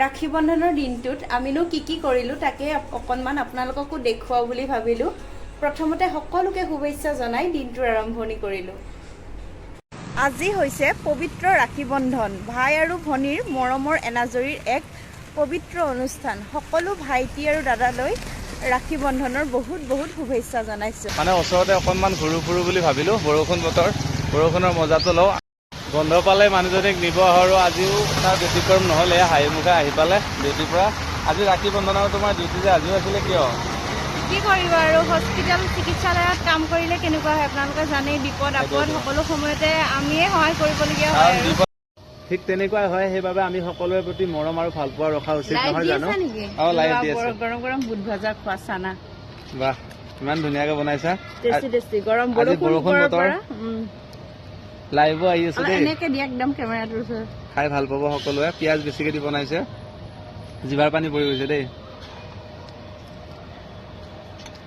ৰাখী বন্ধনৰ দিনটোত আমিনো কি কৰিলোঁ তাকে অকণমান আপোনালোককো দেখুৱাওঁ বুলি ভাবিলোঁ। প্ৰথমতে সকলোকে শুভেচ্ছা জনাই দিনটোৰ আৰম্ভণি কৰিলোঁ। আজি হৈছে পবিত্ৰ ৰাখী বন্ধন, ভাই আৰু ভনীৰ মৰমৰ এনাজৰীৰ এক পবিত্ৰ অনুষ্ঠান। সকলো ভাইটি আৰু দাদালৈ ৰাখী বন্ধনৰ বহুত শুভেচ্ছা জনাইছোঁ। মানে ওচৰতে অকণমান ঘূৰো ফুৰো বুলি ভাবিলোঁ, বৰষুণ বতৰ, বৰষুণৰ মজাটো লওঁ। বন্ধ পালে মানুহজনীক নিব আৰু আজিও তাৰ ব্যতিক্ৰম নহ'লে হাঁহি মুখে আহি পালে ডিউটিৰ পৰা। আজি ৰাখী বন্ধনৰ তোমাৰ ডিউটি যে আজিও আছিলে কিয়? কি কৰিব আৰু হস্পিটেল চিকিৎসালয়ত কাম কৰিলে কেনেকুৱা হয় আপোনালোকে জানেই, বিপদ আপদ সকলো সময়তে আমিয়ে সহায় কৰিবলগীয়া হয়। ঠিক তেনেকুৱাই হয়, সেইবাবে আমি সকলোৰে প্ৰতি মৰম আৰু ভাল পোৱা ৰখা উচিত নহয় জানো? লাইভ দি আছে। গৰম বুট ভাজা খোৱা চানা। বাহ, ইমান ধুনীয়াকে বনাইছা। টেষ্টি গৰম বৰষুণ বতৰ, লাইভো আহি আছে দেই। এনেকে দিয়া একদম কেমেৰাটোৰ ওচৰত। খাই ভাল পাব সকলোৱে। পিঁয়াজ বেছিকে দি বনাইছে, জিভাৰ পানী পৰি গৈছে দেই।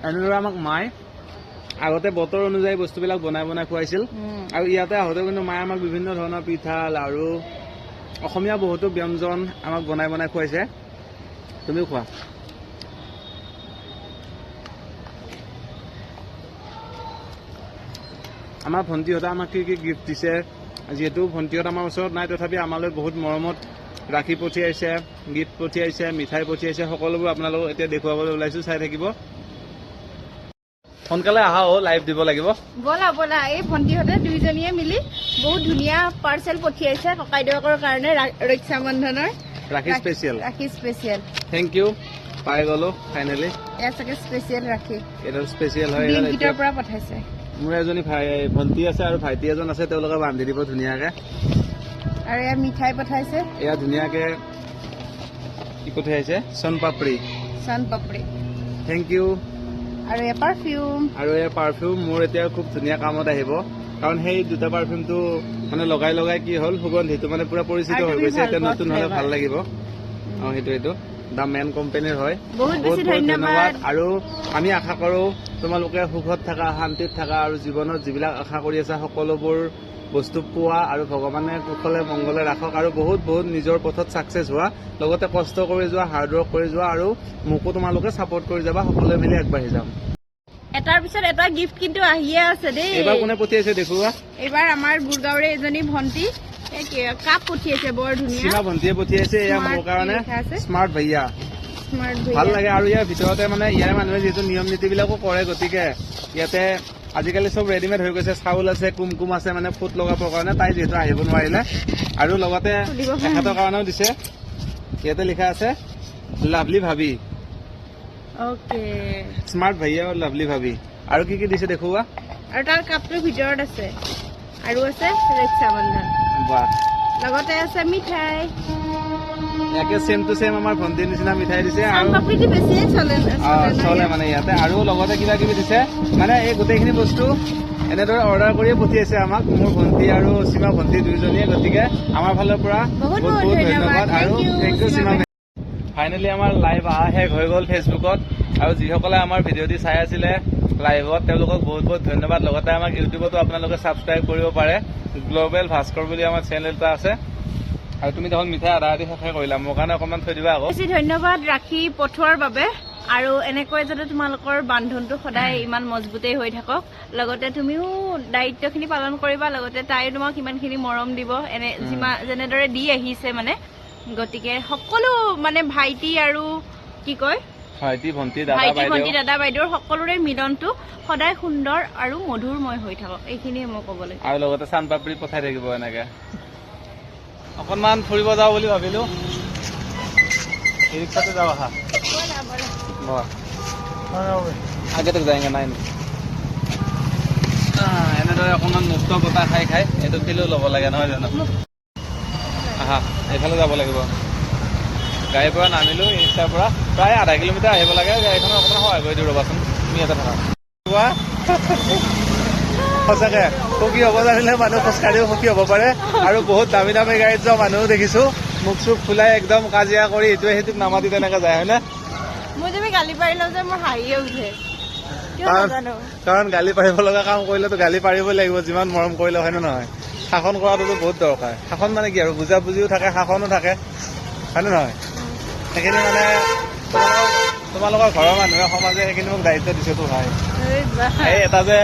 এনেদৰে আমাক মায়ে আগতে বতৰ অনুযায়ী বস্তুবিলাক বনাই খুৱাইছিল আৰু ইয়াতে আহোঁতে কিন্তু মায়ে আমাক বিভিন্ন ধৰণৰ পিঠা, লাড়ু, অসমীয়া বহুতো ব্যঞ্জন আমাক বনাই খুৱাইছে। তুমিও খোৱা। আমাৰ ভণ্টিহঁতে আমাক কি গিফ্ট দিছে, যিহেতু ভণ্টিহঁত আমাৰ ওচৰত নাই তথাপি আমালৈ বহুত মৰমত ৰাখী পঠিয়াইছে, গিফ্ট পঠিয়াইছে, মিঠাই পঠিয়াইছে। সকলোবোৰ আপোনালোকক এতিয়া দেখুৱাবলৈ ওলাইছোঁ, চাই থাকিব। সোনকালে আহা লাইভ দিব লাগিব। ব'লা এই ভণ্টিহঁতে দুইজনীয়ে মিলি বহুত ধুনীয়া পাৰ্চেল পঠিয়াইছে ককাইদেউকৰ কাৰণে ৰক্ষা বন্ধনৰ। ৰাখী স্পেচিয়েল। থেংক ইউ, পাই গ'লো ফাইনেলি। এয়া চাগে স্পেচিয়েল ৰাখী, এইটো স্পেচিয়েল হয়। বিলকিটৰ পৰা পঠাইছে। মোৰ এজনী ভণ্টি আছে আৰু ভাইটি এজন আছে, তেওঁলোকে বান্ধি দিব ধুনীয়াকে। আৰু এয়া মিঠাই পঠাইছে, এয়া ধুনীয়াকে কি পঠিয়াইছে, চন পাপৰি। Thank U. আৰু এয়া পাৰফিউম মোৰ এতিয়া খুব ধুনীয়া কামত আহিব, কাৰণ সেই দুটা পাৰফিউমটো মানে লগাই কি হ'ল, সুগন্ধিটো মানে পুৰা পৰিচিত হৈ গৈছে। এতিয়া নতুন হলে ভাল লাগিব। সেইটো দা মেন কোম্পানীৰ হয়। বহুত ধন্যবাদ। আৰু আমি আশা কৰো তোমালোকে সুখত থাকা, শান্তিত থাকা আৰু জীৱনত যিবিলাক আশা কৰি আছা সকলোবোৰ বস্তু পোৱা আৰু ভগৱানে কুশলে মংগলে ৰাখক আৰু বহুত নিজৰ পথত ছাকচেছ হোৱা, লগতে কষ্ট কৰি যোৱা, হাৰ্ডৱৰ্ক কৰি যোৱা আৰু মোকো তোমালোকে ছাপোৰ্ট কৰি যাবা, সকলোৱে মিলি আগবাঢ়ি যাম। এটাৰ পিছত এটা গিফ্ট কিন্তু আহিয়ে আছে দেই। এইবাৰ কোনে পঠিয়াইছে দেখুওৱা। এইবাৰ আমাৰ গুৰগাঁৱৰে এজনী ভণ্টি কাপ পঠিয়াইছে, বৰ ধুনীয়া। সীমা ভণ্টিয়ে পঠিয়াইছে, এয়া মোৰ কাৰণে স্মাৰ্ট ভাইয়া। ভাল লাগে। আৰু ইয়াৰ ভিতৰতে মানে ইয়াৰ মানুহে যিহেতু নিয়ম নীতি বিলাকো কৰে, গতিকে ইয়াতে আজিকালি চব ৰেডিমেড হৈ গৈছে। চাউল আছে, কুমকুম আছে, মানে ফুট লগাবৰ কাৰণে। তাই যিহেতু আহিব নোৱাৰিলে, আৰু লগতে এখেতৰ কাৰণেও দিছে। ইয়াতে লিখা আছে লাভলি ভাবি। স্মাৰ্ট ভাইয়া আৰু লাভলি ভাবি। আৰু কি দিছে দেখুওৱা। আৰু তাৰ কাপটোৰ ভিতৰত আছে আৰু আছে ৰক্ষা বন্ধন। বাহ। লগতে আছে মিঠাই। একে চেম টু চেম আমাৰ ভণ্টিৰ নিচিনা মিঠাই দিছে। আৰু চলে মানে ইয়াতে। আৰু লগতে কিবা কিবি দিছে, মানে এই গোটেইখিনি বস্তু এনেদৰে অৰ্ডাৰ কৰিয়ে পঠিয়াইছে আমাক, মোৰ ভণ্টি আৰু সীমা ভণ্টি দুইজনীয়ে। গতিকে আমাৰ ফালৰ পৰা বহুত ধন্যবাদ আৰু থেংক ইউ সীমা। ফাইনেলি আমাৰ লাইভ অহা শেষ হৈ গ'ল ফেচবুকত, আৰু যিসকলে আমাৰ ভিডিঅ' দি চাই আছিলে লাইভত তেওঁলোকক বহুত ধন্যবাদ। লগতে আমাক ইউটিউবতো আপোনালোকে ছাবস্ক্ৰাইব কৰিব পাৰে। গ্ল'বেল ভাস্কৰ বুলি আমাৰ চেনেল এটা আছে। আৰু তুমি দেখোন মিঠাই আধা শেষে কৰিলা, মোৰ কাৰণে অকণমান থৈ দিবা আকৌ। বেছি ধন্যবাদ ৰাখী পঠোৱাৰ বাবে, আৰু এনেকৈ যাতে তোমালোকৰ বান্ধোনটো সদায় ইমান মজবুতেই হৈ থাকক। লগতে তুমিও দায়িত্বখিনি পালন কৰিবা, লগতে তাইও তোমাক ইমানখিনি মৰম দিব, যেনেদৰে দি আহিছে মানে। গতিকে সকলো মানে ভাইটি আৰু কি কয়, ভাইটি ভণ্টি দাদা বাইদেউৰ সকলোৰে মিলনটো সদায় সুন্দৰ আৰু মধুৰময় হৈ থাকক, এইখিনিয়ে মই ক'ব লাগিব। আৰু লগতে চান পাপৰি পঠাই থাকিব এনেকে। অকণমান ফুৰিব যাওঁ বুলি ভাবিলো, ৰিক্সাতে যাওঁ। আহা আগে তক যায়গে নাই। এনেদৰে অকণমান মুক্ত বতাহ খাই এইটো ফিলো ল'ব লাগে, নহয় জানো? আহা এইফালে যাব লাগিব। গাড়ীৰ পৰা নামিলো, ৰিক্সাৰ পৰা প্ৰায় আধা কিলোমিটাৰ আহিব লাগে। গাড়ীখনৰ অকণমান সহায় কৰি দিওঁ ৰ'বাচোন, তুমি ইয়াতে থাকা। সঁচাকে সুখী হ'ব জানিলে মানুহ খোজকাঢ়িও সুখী হ'ব পাৰে। আৰু বহুত দামী গাড়ীত যোৱা মানুহো দেখিছো, মুখ চুখ ফুলাই একদম কাজিয়া কৰি ইটোৱে সিটোক নামাতি তেনেকে যায়, হয়নে? মই তুমি গালি পাৰিলেও যে মোৰ হাঁহিয়ে উঠে, কাৰণ গালি পাৰিব লগা কাম কৰিলেতো গালি পাৰিবই লাগিব, যিমান মৰম কৰিলে, হয় নে নহয়? শাসন কৰাটোতো বহুত দৰকাৰ। শাসন মানে কি আৰু বুজা বুজিও থাকে, শাসনো থাকে, হয় নে নহয়? সেইখিনি মানে তোমালোকৰ ঘৰৰ মানুহে সমাজে সেইখিনি মোক দায়িত্ব দিছেতো ভাই। এই এটা যে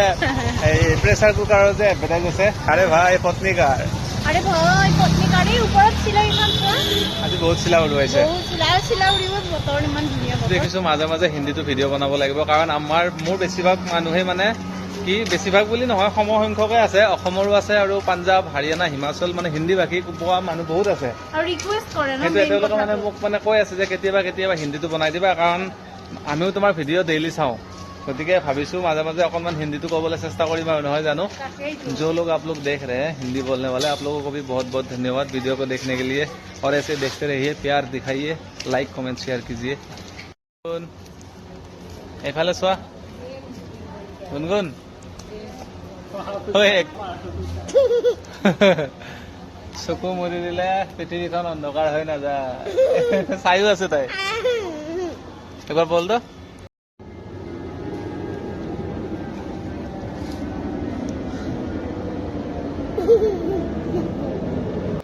এই প্ৰেচাৰ কুকাৰৰ যে এডভাৰটাইজ আছে, আৰে ভাই পত্নী কাৰ, আৰে ভাই পত্নী কাৰে ওপৰত চিলাই ইমান আজি বহুত চিলা উৰুৱাইছে। চিলাই উৰিব বতৰ ইমান ধুনীয়া বতৰ। দেখিছো মাজে মাজে হিন্দীটো ভিডিঅ' বনাব লাগিব, কাৰণ মোৰ বেছিভাগ মানুহে মানে কি, বেছিভাগ বুলি নহয় সমসংখ্যকে আছে, অসমৰো আছে আৰু পাঞ্জাৱ, হাৰিয়ানা, হিমাচল মানে হিন্দী ভাষী পোৱা মানুহ বহুত আছে। আৰু ৰিকুৱেষ্ট কৰে ন, সেইটোৱে তেওঁলোকে মানে মোক মানে কৈ আছে যে কেতিয়াবা কেতিয়াবা হিন্দীটো বনাই দিবা, কাৰণ আমিও তোমাৰ ভিডিঅ' ডেইলি চাওঁ, গতিকে ভাবিছো মাজে মাজে অকণমান হিন্দীটো ক'বলৈ চেষ্টা কৰিম আৰু, নহয় জানো। जो लोग आप लोग देख रहे हैं हिंदी बोलने वाले, आप लोगों को भी बहुत बहुत धन्यवाद वीडियो को देखने के लिए, और ऐसे देखते रहिए, प्यार दिखाइए, लाइक कमेंट शेयर कीजिए। এইফালে চোৱা গুণগুণ, চকু মুদি দিলে পৃথিৱীখন অন্ধকাৰ হৈ নাযায়। চাইও আছে তাই, এবাৰ বল তো।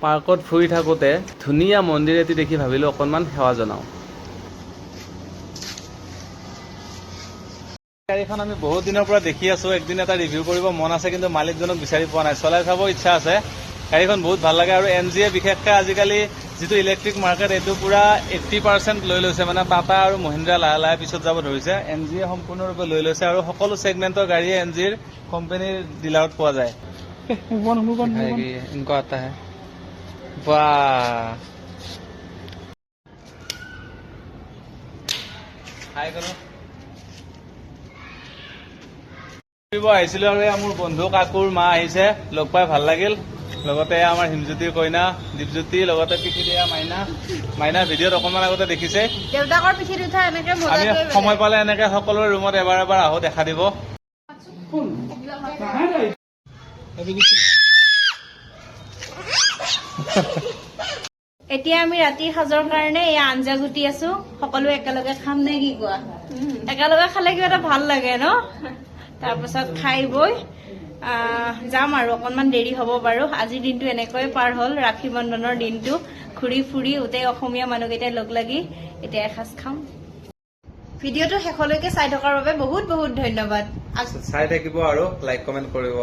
পাৰ্কত ফুৰি থাকোঁতে ধুনীয়া মন্দিৰ এটি দেখি ভাবিলোঁ অকণমান সেৱা জনাওঁ। গাড়ীখন আমি বহুত দিনৰ পৰা দেখি আছোঁ, একদিন এটা ৰিভিউ কৰিব মন আছে, কিন্তু মালিকজনক বিচাৰি পোৱা নাই। চলাই চাব ইচ্ছা আছে, গাড়ীখন বহুত ভাল লাগে। আৰু এনজিএ বিশেষকৈ আজিকালি যিটো ইলেক্ট্ৰিক মাৰ্কেট, এইটো পূৰা 80% লৈ লৈছে, মানে টাটা আৰু মহিন্দ্ৰা লাহে লাহে পিছত যাব ধৰিছে, এনজিএ সম্পূৰ্ণৰূপে লৈ লৈছে, আৰু সকলো ছেগমেণ্টৰ গাড়ীয়ে এনজিএৰ কোম্পানীৰ ডিলাৰত পোৱা যায়। ইনকো আতা হে, বাহ হাই কৰো। ফুৰিব আহিছিলো আৰু মোৰ বন্ধু কাকুৰ মা আহিছে, লগ পাই ভাল লাগিল। লগতে আমাৰ হিমজ্যোতিৰ কইনা দীপজ্যোতি, লগতে পিকিৰিয়া মাইনা ভিডিঅ'ত অকণমান আগতে দেখিছে। দেউতাকৰ পিঠিত উঠা এনেকে আমি সময় পালে এনেকে সকলোৰে ৰুমত এবাৰ এবাৰ আহো, দেখা দিব। এতিয়া আমি ৰাতিৰ সাজৰ কাৰণে এয়া আঞ্জা গুটি আছো, সকলোৱে একেলগে খাম নে কি কোৱা? একেলগে খালে কিবা এটা ভাল লাগে ন। তাৰপাছত খাই বৈ যাম আৰু, অকণমান দেৰি হ'ব বাৰু। আজিৰ দিনটো এনেকৈ পাৰ হ'ল, ৰাখী বন্ধনৰ দিনটো ঘূৰি ফুৰি গোটেই অসমীয়া মানুহকেইটাই লগ লাগি এতিয়া এসাঁজ খাম। ভিডিঅ'টো শেষলৈকে চাই থকাৰ বাবে বহুত বহুত ধন্যবাদ। চাই থাকিব আৰু লাইক কমেণ্ট কৰিব।